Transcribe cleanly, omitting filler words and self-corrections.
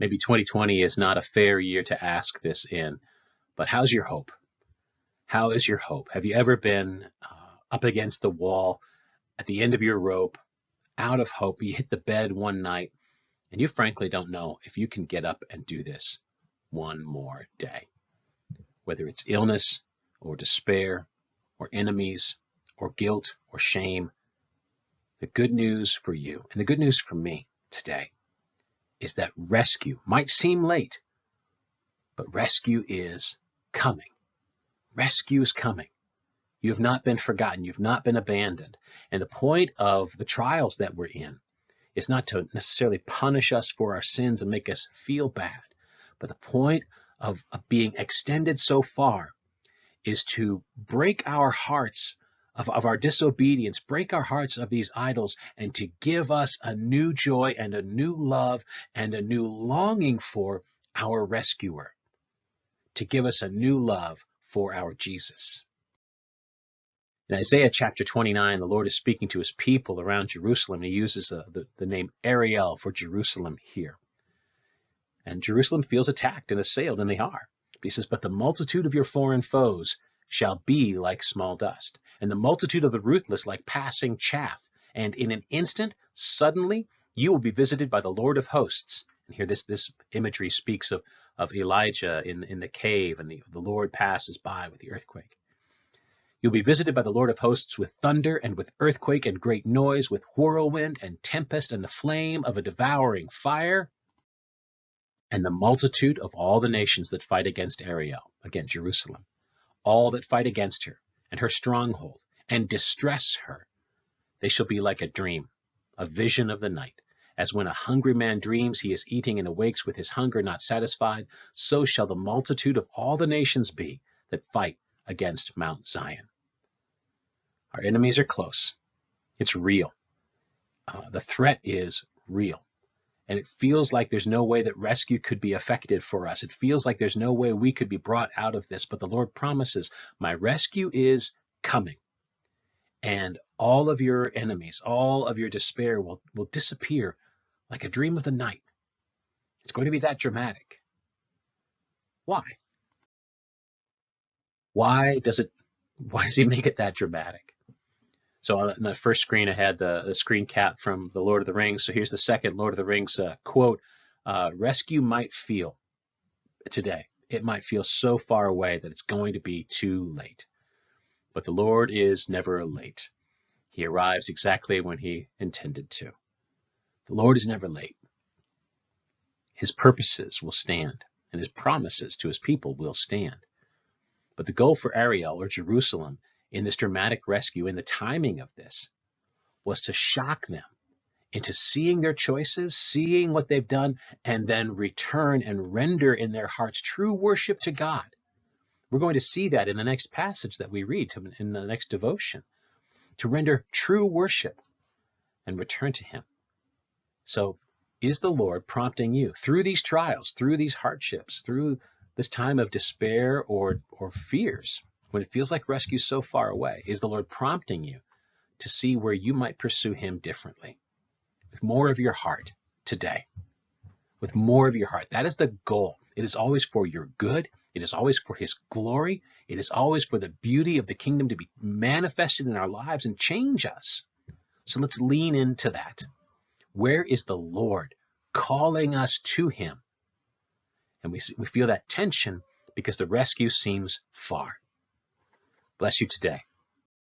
Maybe 2020 is not a fair year to ask this in, but how's your hope? How is your hope? Have you ever been up against the wall at the end of your rope, out of hope? You hit the bed one night and you frankly don't know if you can get up and do this one more day. Whether it's illness or despair or enemies or guilt or shame, the good news for you and the good news for me today is that rescue might seem late, but rescue is coming. Rescue is coming. You have not been forgotten. You've not been abandoned. And the point of the trials that we're in is not to necessarily punish us for our sins and make us feel bad. But the point of being extended so far is to break our hearts of our disobedience, break our hearts of these idols, and to give us a new joy and a new love and a new longing for our rescuer, to give us a new love for our Jesus. In Isaiah chapter 29, the Lord is speaking to his people around Jerusalem. He uses the name Ariel for Jerusalem here. And Jerusalem feels attacked and assailed, and they are. He says, but the multitude of your foreign foes shall be like small dust, and the multitude of the ruthless like passing chaff. And in an instant, suddenly, you will be visited by the Lord of hosts. And here this imagery speaks of Elijah in the cave, and the Lord passes by with the earthquake. You'll be visited by the Lord of hosts with thunder and with earthquake and great noise, with whirlwind and tempest and the flame of a devouring fire. And the multitude of all the nations that fight against Ariel, against Jerusalem, all that fight against her and her stronghold and distress her, they shall be like a dream, a vision of the night. As when a hungry man dreams, he is eating and awakes with his hunger not satisfied, so shall the multitude of all the nations be that fight against Mount Zion. Our enemies are close. It's real. The threat is real. And it feels like there's no way that rescue could be effected for us. It feels like there's no way we could be brought out of this. But the Lord promises, my rescue is coming. And all of your enemies, all of your despair will disappear like a dream of the night. It's going to be that dramatic. Why? Why does he make it that dramatic? So on the first screen, I had the screen cap from the Lord of the Rings. So here's the second Lord of the Rings quote. Rescue might feel today, it might feel so far away that it's going to be too late. But the Lord is never late. He arrives exactly when he intended to. The Lord is never late. His purposes will stand, and his promises to his people will stand. But the goal for Ariel, or Jerusalem, in this dramatic rescue, in the timing of this, was to shock them into seeing their choices, seeing what they've done, and then return and render in their hearts true worship to God. We're going to see that in the next passage that we read, in the next devotion, to render true worship and return to him. So is the Lord prompting you through these trials, through these hardships, through this time of despair or fears, when it feels like rescue is so far away? Is the Lord prompting you to see where you might pursue him differently, with more of your heart today, with more of your heart? That is the goal. It is always for your good. It is always for his glory. It is always for the beauty of the kingdom to be manifested in our lives and change us. So let's lean into that. Where is the Lord calling us to him? And we feel that tension because the rescue seems far. Bless you today.